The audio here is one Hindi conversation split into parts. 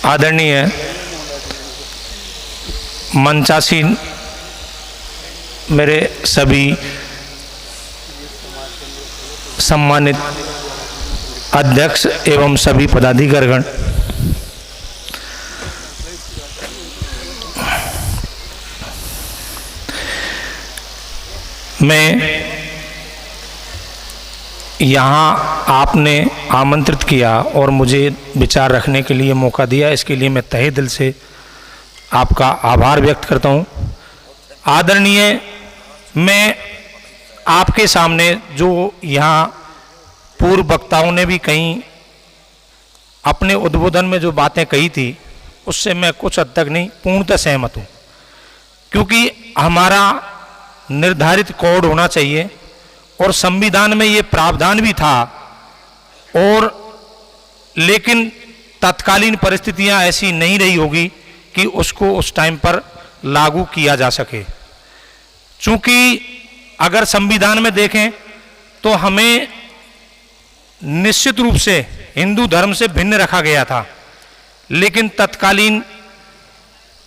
आदरणीय मंचासीन मेरे सभी सम्मानित अध्यक्ष एवं सभी पदाधिकारीगण, मैं यहाँ आपने आमंत्रित किया और मुझे विचार रखने के लिए मौका दिया, इसके लिए मैं तहे दिल से आपका आभार व्यक्त करता हूँ। आदरणीय, मैं आपके सामने जो यहाँ पूर्व वक्ताओं ने भी कहीं अपने उद्बोधन में जो बातें कही थी उससे मैं कुछ हद तक नहीं पूर्णतः सहमत हूँ, क्योंकि हमारा निर्धारित कोड होना चाहिए और संविधान में ये प्रावधान भी था, और लेकिन तत्कालीन परिस्थितियां ऐसी नहीं रही होगी कि उसको उस टाइम पर लागू किया जा सके। चूंकि अगर संविधान में देखें तो हमें निश्चित रूप से हिंदू धर्म से भिन्न रखा गया था, लेकिन तत्कालीन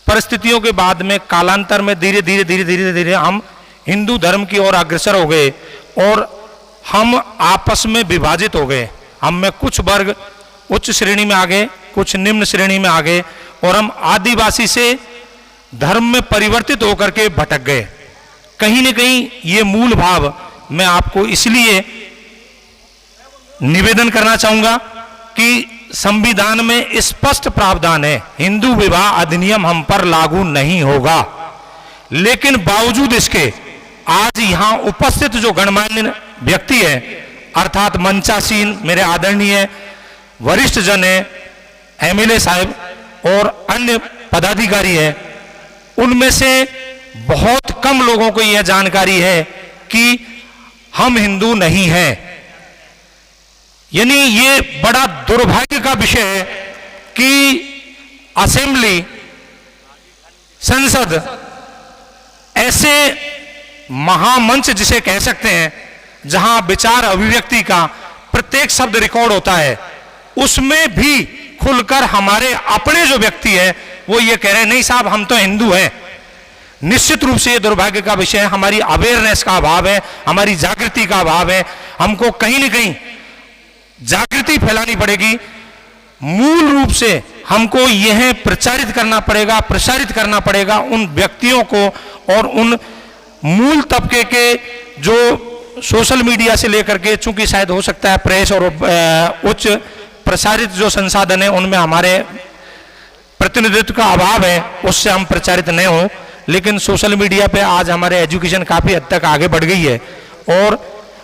परिस्थितियों के बाद में कालांतर में धीरे धीरे हम हिंदू धर्म की ओर अग्रसर हो गए और हम आपस में विभाजित हो गए। हम में कुछ वर्ग उच्च श्रेणी में आ गए, कुछ निम्न श्रेणी में आ गए, और हम आदिवासी से धर्म में परिवर्तित होकर के भटक गए। कहीं न कहीं ये मूल भाव मैं आपको इसलिए निवेदन करना चाहूंगा कि संविधान में स्पष्ट प्रावधान है, हिंदू विवाह अधिनियम हम पर लागू नहीं होगा, लेकिन बावजूद इसके आज यहां उपस्थित जो गणमान्य व्यक्ति है, अर्थात मंचासीन मेरे आदरणीय वरिष्ठ जन है, एमएलए साहब और अन्य पदाधिकारी है, उनमें से बहुत कम लोगों को यह जानकारी है कि हम हिंदू नहीं हैं। यानी ये बड़ा दुर्भाग्य का विषय है कि असेंबली, संसद ऐसे महामंच जिसे कह सकते हैं जहां विचार अभिव्यक्ति का प्रत्येक शब्द रिकॉर्ड होता है, उसमें भी खुलकर हमारे अपने जो व्यक्ति है वो ये कह रहे हैं नहीं साहब हम तो हिंदू हैं। निश्चित रूप से ये दुर्भाग्य का विषय है। हमारी अवेयरनेस का अभाव है, हमारी जागृति का अभाव है। हमको कहीं न कहीं जागृति फैलानी पड़ेगी। मूल रूप से हमको यह प्रचारित करना पड़ेगा उन व्यक्तियों को और उन मूल तबके के जो सोशल मीडिया से लेकर के, चूंकि शायद हो सकता है प्रेस और उच्च प्रसारित जो संसाधन है उनमें हमारे प्रतिनिधित्व का अभाव है, उससे हम प्रचारित नहीं हो, लेकिन सोशल मीडिया पे आज हमारे एजुकेशन काफी हद तक आगे बढ़ गई है और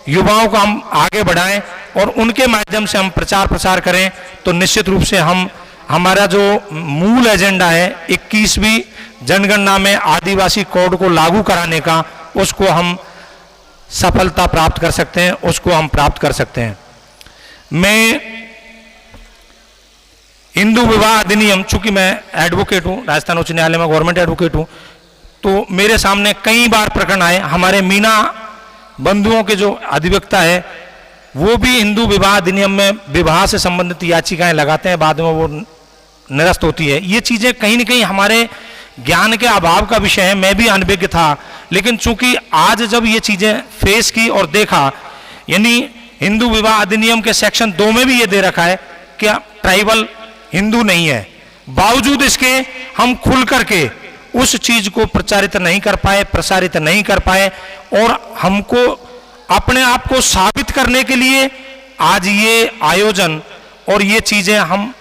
युवाओं को हम आगे बढ़ाएं और उनके माध्यम से हम प्रसार करें तो निश्चित रूप से हम हमारा जो मूल एजेंडा है 21वीं जनगणना में आदिवासी कोड को लागू कराने का, उसको हम सफलता प्राप्त कर सकते हैं, उसको हम प्राप्त कर सकते हैं। मैं हिंदू विवाह अधिनियम, चूंकि मैं एडवोकेट हूं, राजस्थान उच्च न्यायालय में गवर्नमेंट एडवोकेट हूं, तो मेरे सामने कई बार प्रकरण आए। हमारे मीना बंधुओं के जो अधिवक्ता है वो भी हिंदू विवाह अधिनियम में विवाह से संबंधित याचिकाएं लगाते हैं, बाद में वो निरस्त होती है। ये चीजें कहीं न कहीं हमारे ज्ञान के अभाव का विषय है। मैं भी अनभिज्ञ था, लेकिन चूंकि आज जब ये चीजें फेस की और देखा, यानी हिंदू विवाह अधिनियम के सेक्शन 2 में भी ये दे रखा है कि ट्राइबल हिंदू नहीं है, बावजूद इसके हम खुल करके उस चीज को प्रसारित नहीं कर पाए और हमको अपने आप को साबित करने के लिए आज ये आयोजन और ये चीजें हम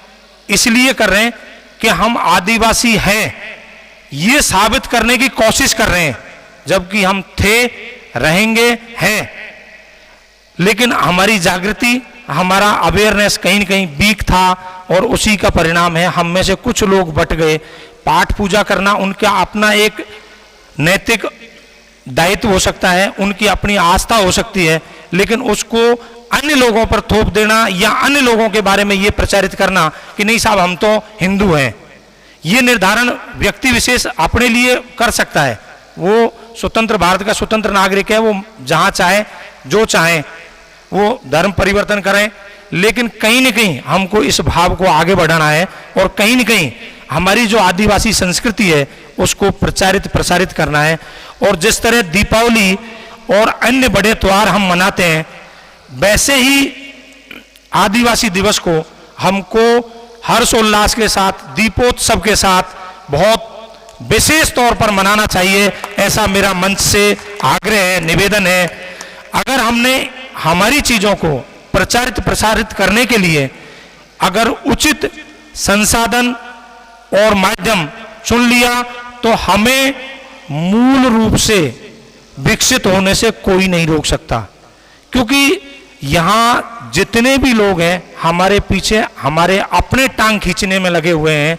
इसलिए कर रहे हैं कि हम आदिवासी हैं, ये साबित करने की कोशिश कर रहे हैं, जबकि हम थे, रहेंगे, हैं। लेकिन हमारी जागृति, हमारा अवेयरनेस कहीं न कहीं वीक था और उसी का परिणाम है हम में से कुछ लोग बट गए। पाठ पूजा करना उनका अपना एक नैतिक दायित्व हो सकता है, उनकी अपनी आस्था हो सकती है, लेकिन उसको अन्य लोगों पर थोप देना या अन्य लोगों के बारे में ये प्रचारित करना कि नहीं साहब हम तो हिंदू हैं, ये निर्धारण व्यक्ति विशेष अपने लिए कर सकता है। वो स्वतंत्र, भारत का स्वतंत्र नागरिक है, वो जहां चाहे जो चाहे वो धर्म परिवर्तन करें, लेकिन कहीं न कहीं हमको इस भाव को आगे बढ़ाना है और कहीं न कहीं हमारी जो आदिवासी संस्कृति है उसको प्रचारित प्रसारित करना है। और जिस तरह दीपावली और अन्य बड़े त्योहार हम मनाते हैं, वैसे ही आदिवासी दिवस को हमको हर्षोल्लास के साथ, दीपोत्सव के साथ बहुत विशेष तौर पर मनाना चाहिए, ऐसा मेरा मंच से आग्रह है, निवेदन है। अगर हमने हमारी चीजों को प्रचारित प्रसारित करने के लिए अगर उचित संसाधन और माध्यम चुन लिया तो हमें मूल रूप से विकसित होने से कोई नहीं रोक सकता, क्योंकि यहाँ जितने भी लोग हैं हमारे पीछे हमारे अपने टांग खींचने में लगे हुए हैं।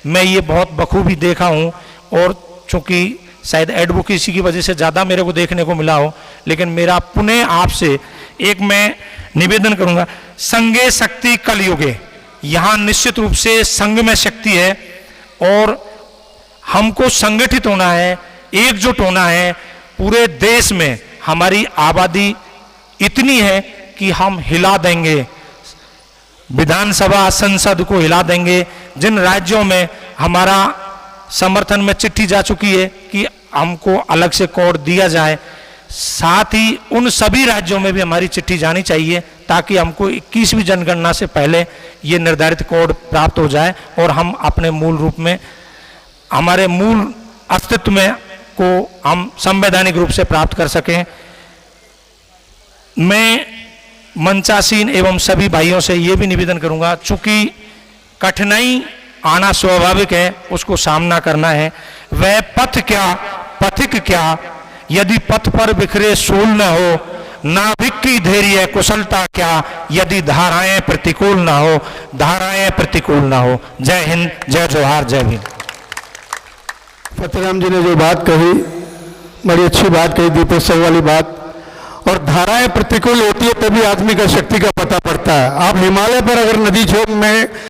मैं ये बहुत बखूबी देखा हूँ, और चूंकि शायद एडवोकेसी की वजह से ज़्यादा मेरे को देखने को मिला हो, लेकिन मेरा पुनः आपसे एक मैं निवेदन करूँगा, संगे शक्ति कलयुगे। यहाँ निश्चित रूप से संघ में शक्ति है और हमको संगठित होना है, एकजुट होना है। पूरे देश में हमारी आबादी इतनी है कि हम हिला देंगे, विधानसभा संसद को हिला देंगे। जिन राज्यों में हमारा समर्थन में चिट्ठी जा चुकी है कि हमको अलग से कोड दिया जाए, साथ ही उन सभी राज्यों में भी हमारी चिट्ठी जानी चाहिए ताकि हमको 21वीं जनगणना से पहले ये निर्धारित कोड प्राप्त हो जाए और हम अपने मूल रूप में, हमारे मूल अस्तित्व में को हम संवैधानिक रूप से प्राप्त कर सकें। मैं मंचासीन एवं सभी भाइयों से ये भी निवेदन करूंगा, चूंकि कठिनाई आना स्वाभाविक है, उसको सामना करना है। वह पथ क्या पथिक क्या, यदि पथ पर बिखरे सूल न हो, नाविक की धैर्य कुशलता क्या, यदि धाराएं प्रतिकूल ना हो, धाराएं प्रतिकूल ना हो। जय हिंद, जय जोहार, जय भीम। फतेहराम जी ने जो बात कही, बड़ी अच्छी बात कही, दीपोत्सव वाली बात। और धाराएं प्रतिकूल होती है तभी आदमी का शक्ति का पता पड़ता है। आप हिमालय पर अगर नदी छोर में